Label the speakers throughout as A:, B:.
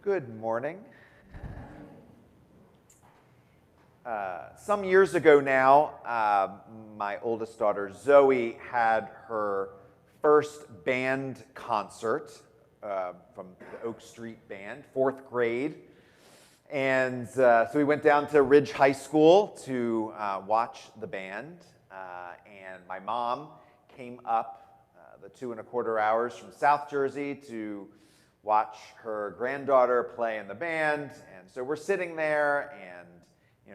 A: Good morning. Some years ago now, my oldest daughter Zoe had her first band concert from the Oak Street Band, fourth grade. And so we went down to Ridge High School to watch the band. And my mom came up the 2¼ hours from South Jersey to watch her granddaughter play in the band. And so we're sitting there, and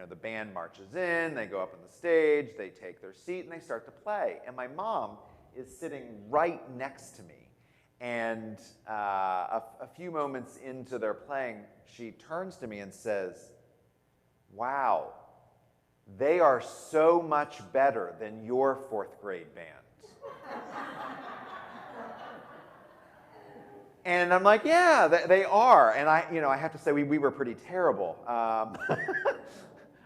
A: the band marches in, they go up on the stage, they take their seat, and they start to play. And my mom is sitting right next to me. And a few moments into their playing, she turns to me and says, "Wow, they are so much better than your fourth grade band." And I'm like, "Yeah, they are." And I have to say, we were pretty terrible.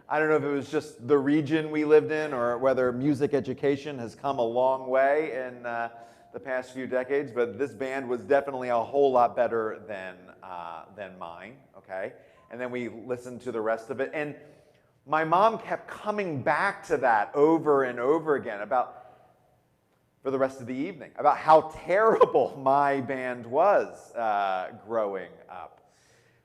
A: I don't know if it was just the region we lived in or whether music education has come a long way in the past few decades, but this band was definitely a whole lot better than mine, okay? And then we listened to the rest of it, and my mom kept coming back to that over and over again for the rest of the evening, about how terrible my band was growing up.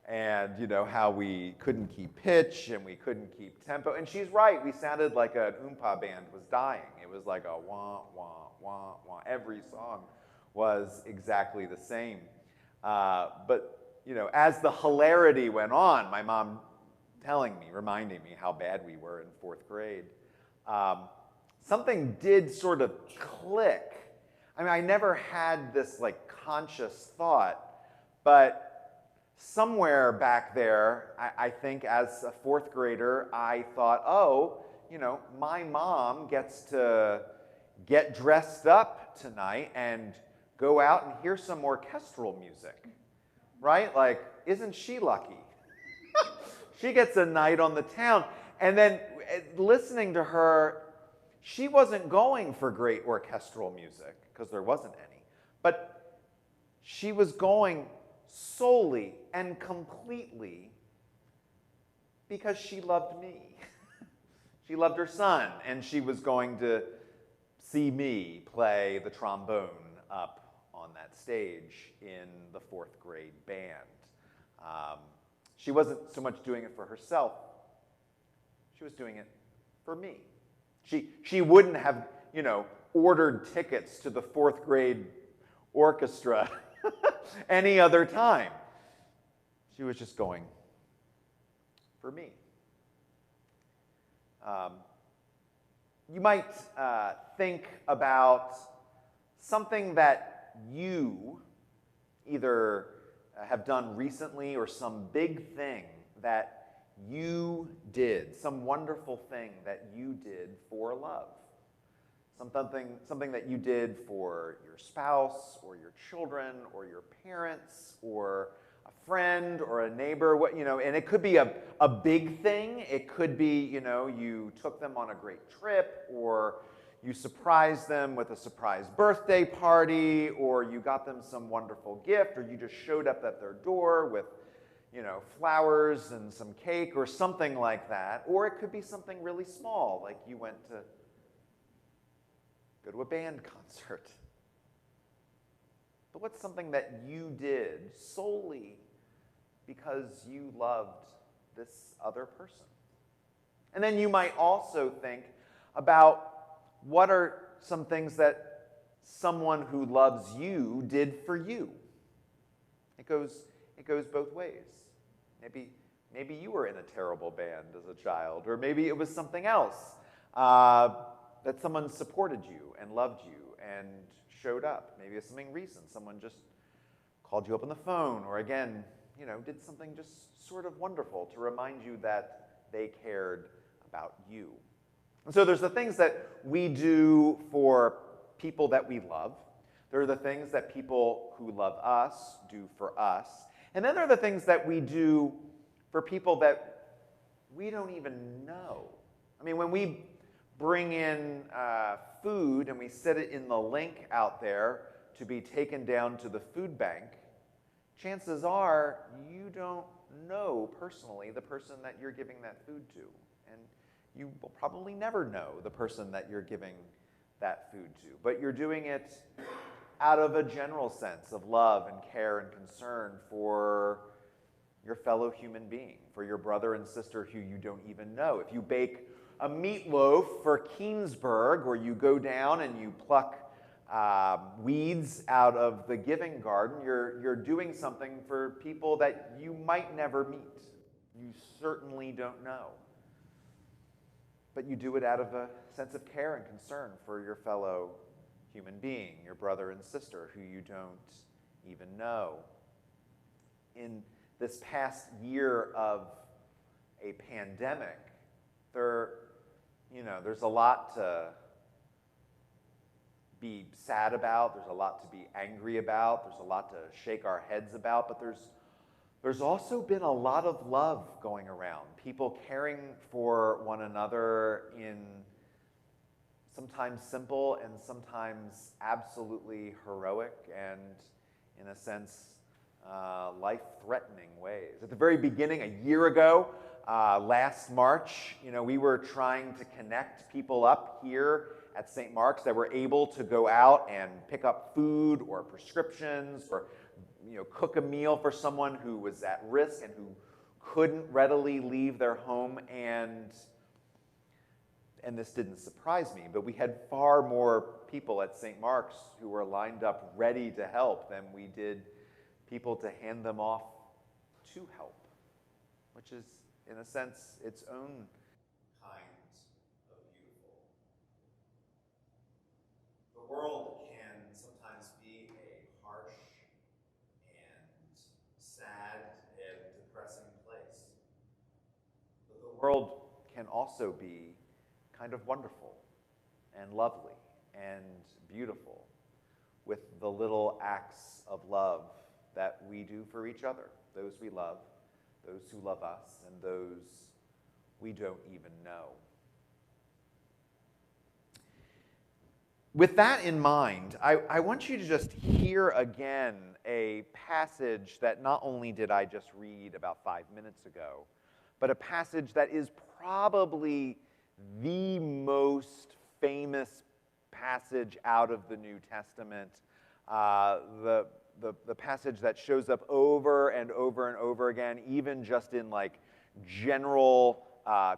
A: And how we couldn't keep pitch and we couldn't keep tempo. And she's right, we sounded like an Oompa band was dying. It was like a wah, wah, wah, wah. Every song was exactly the same. But as the hilarity went on, my mom reminding me how bad we were in fourth grade, something did sort of click. I mean, I never had this conscious thought, but somewhere back there, I think as a fourth grader, I thought, my mom gets to get dressed up tonight and go out and hear some orchestral music, right? Like, isn't she lucky? She gets a night on the town. And then listening to her, she wasn't going for great orchestral music, because there wasn't any, but she was going solely and completely because she loved me. She loved her son, and she was going to see me play the trombone up on that stage in the fourth grade band. She wasn't so much doing it for herself. She was doing it for me. She wouldn't have, ordered tickets to the fourth grade orchestra any other time. She was just going for me. You might think about something that you either have done recently or some big thing that you did, some wonderful thing that you did for love. Something that you did for your spouse or your children or your parents or a friend or a neighbor, and it could be a big thing. It could be, you took them on a great trip, or you surprised them with a surprise birthday party, or you got them some wonderful gift, or you just showed up at their door with, flowers and some cake or something like that. Or it could be something really small, like you went to go to a band concert. But what's something that you did solely because you loved this other person? And then you might also think about what are some things that someone who loves you did for you. It goes both ways. Maybe you were in a terrible band as a child, or maybe it was something else. That someone supported you and loved you and showed up. Maybe it's something recent. Someone just called you up on the phone, or again, did something just sort of wonderful to remind you that they cared about you. And so there's the things that we do for people that we love. There are the things that people who love us do for us. And then there are the things that we do for people that we don't even know. I mean, when we bring in food and we set it in the link out there to be taken down to the food bank, chances are you don't know personally the person that you're giving that food to. And you will probably never know the person that you're giving that food to. But you're doing it out of a general sense of love and care and concern for your fellow human being, for your brother and sister who you don't even know. If you bake a meatloaf for Keensburg, or you go down and you pluck weeds out of the giving garden, you're doing something for people that you might never meet. You certainly don't know. But you do it out of a sense of care and concern for your fellow human being, your brother and sister who you don't even know. In this past year of a pandemic, there's a lot to be sad about, there's a lot to be angry about, there's a lot to shake our heads about, but there's also been a lot of love going around. People caring for one another in sometimes simple and sometimes absolutely heroic and, in a sense, life-threatening ways. At the very beginning, a year ago, last March, we were trying to connect people up here at St. Mark's that were able to go out and pick up food or prescriptions or cook a meal for someone who was at risk and who couldn't readily leave their home. And this didn't surprise me, but we had far more people at St. Mark's who were lined up ready to help than we did people to hand them off to help, which is, in a sense, its own kind of beautiful. The world can sometimes be a harsh and sad and depressing place. But the world can also be kind of wonderful and lovely and beautiful with the little acts of love that we do for each other, those we love, those who love us, and those we don't even know. With that in mind, I want you to just hear again a passage that not only did I just read about 5 minutes ago, but a passage that is probably the most famous passage out of the New Testament, the passage that shows up over and over and over again, even just in like general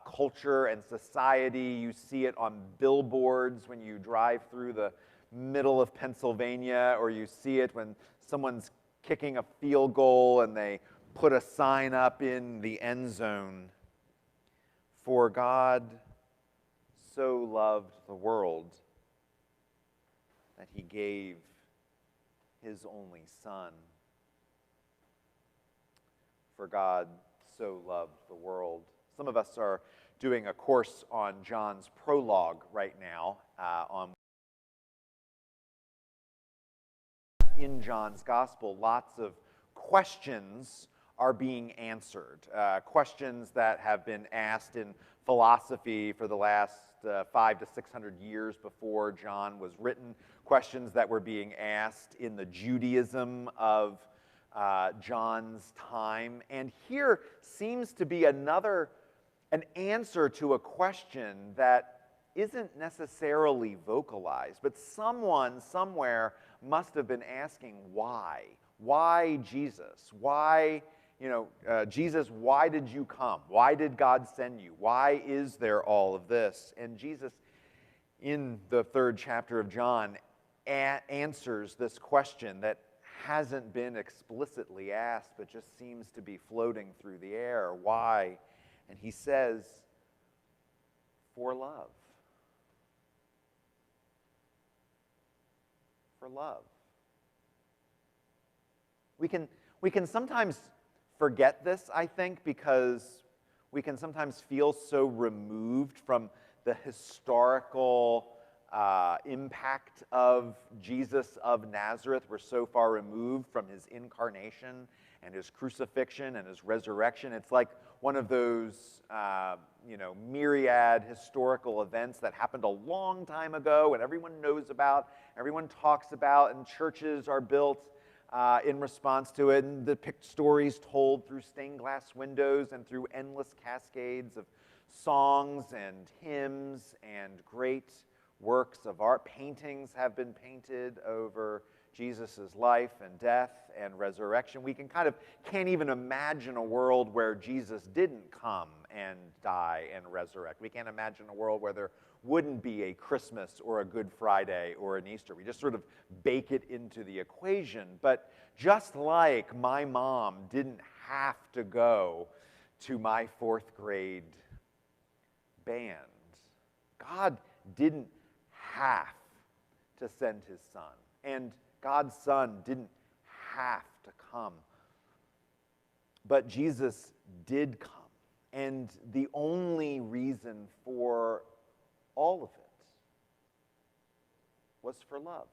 A: culture and society. You see it on billboards when you drive through the middle of Pennsylvania, or you see it when someone's kicking a field goal and they put a sign up in the end zone. For God so loved the world that he gave his only Son. For God so loved the world. Some of us are doing a course on John's prologue right now. In John's Gospel, lots of questions are being answered. Questions that have been asked in philosophy for the last 500 to 600 years before John was written. Questions that were being asked in the Judaism of John's time. And here seems to be an answer to a question that isn't necessarily vocalized, but someone somewhere must have been asking why. Why Jesus? Why, Jesus, why did you come? Why did God send you? Why is there all of this? And Jesus, in the 3rd chapter of John, answers this question that hasn't been explicitly asked, but just seems to be floating through the air. Why? And he says, for love. For love. We can sometimes forget this, I think, because we can sometimes feel so removed from the historical impact of Jesus of Nazareth. We're so far removed from his incarnation and his crucifixion and his resurrection. It's like one of those myriad historical events that happened a long time ago and everyone knows about, everyone talks about, and churches are built. in response to it, and depict stories told through stained glass windows and through endless cascades of songs and hymns and great works of art. Paintings have been painted over Jesus' life and death and resurrection. We can't even imagine a world where Jesus didn't come and die and resurrect. We can't imagine a world where there wouldn't be a Christmas or a Good Friday or an Easter. We just sort of bake it into the equation. But just like my mom didn't have to go to my fourth grade band, God didn't have to send his son. And God's son didn't have to come. But Jesus did come. And the only reason for all of it was for love.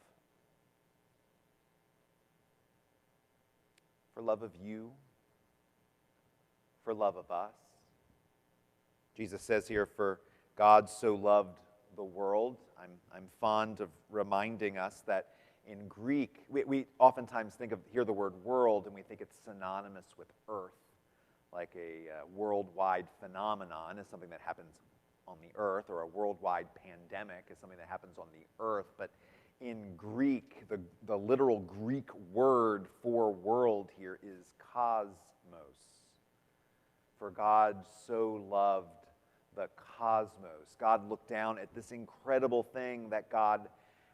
A: For love of you, for love of us. Jesus says here, for God so loved the world. I'm fond of reminding us that in Greek, we oftentimes hear the word world and we think it's synonymous with earth, like a worldwide phenomenon is something that happens on the earth, or a worldwide pandemic is something that happens on the earth. But in Greek, the literal Greek word for world here is cosmos. For God so loved the cosmos. God looked down at this incredible thing that God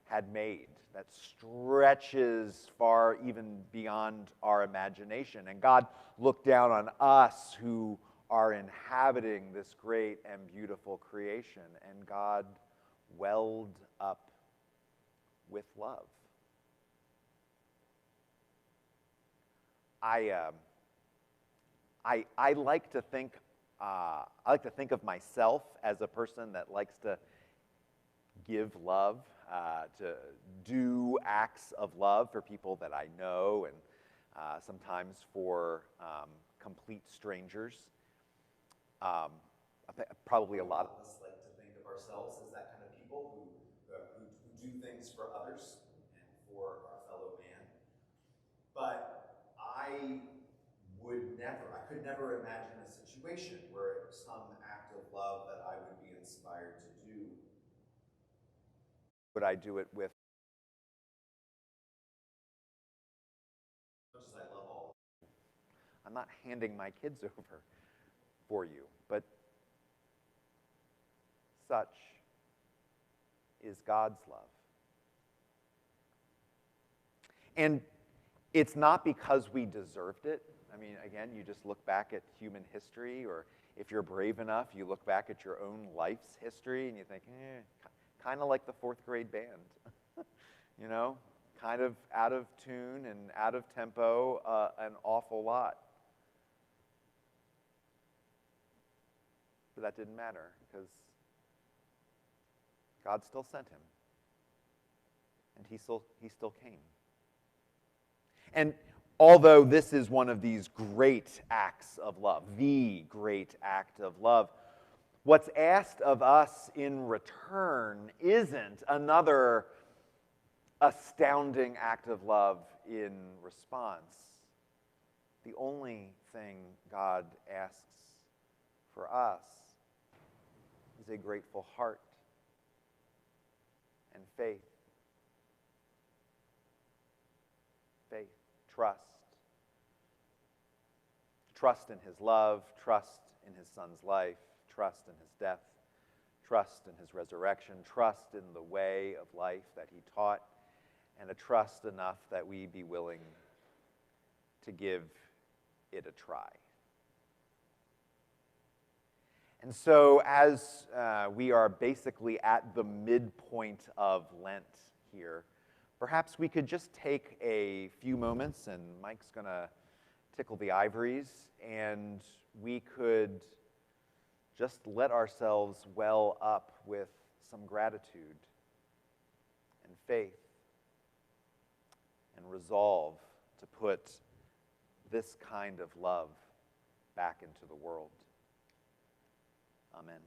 A: had made that stretches far even beyond our imagination. And God looked down on us who are inhabiting this great and beautiful creation, and God welled up with love. I like to think of myself as a person that likes to give love, to do acts of love for people that I know, and sometimes for complete strangers. Probably a lot of us like to think of ourselves as that kind of people who do things for others and for our fellow man. But I could never imagine a situation where some act of love that I would be inspired to do, would I do it with, as much as I love all of you, I'm not handing my kids over for you, but such is God's love. And it's not because we deserved it. I mean, again, you just look back at human history, or if you're brave enough, you look back at your own life's history and you think, kind of like the fourth grade band. You know, kind of out of tune and out of tempo an awful lot. But that didn't matter, because God still sent him. And he still came. And although this is one of these great acts of love, the great act of love, what's asked of us in return isn't another astounding act of love in response. The only thing God asks for us is a grateful heart and faith. Faith, trust. Trust in his love, trust in his son's life, trust in his death, trust in his resurrection, trust in the way of life that he taught, and a trust enough that we be willing to give it a try. And so as we are basically at the midpoint of Lent here, perhaps we could just take a few moments, and Mike's going to tickle the ivories, and we could just let ourselves well up with some gratitude and faith and resolve to put this kind of love back into the world. Amen.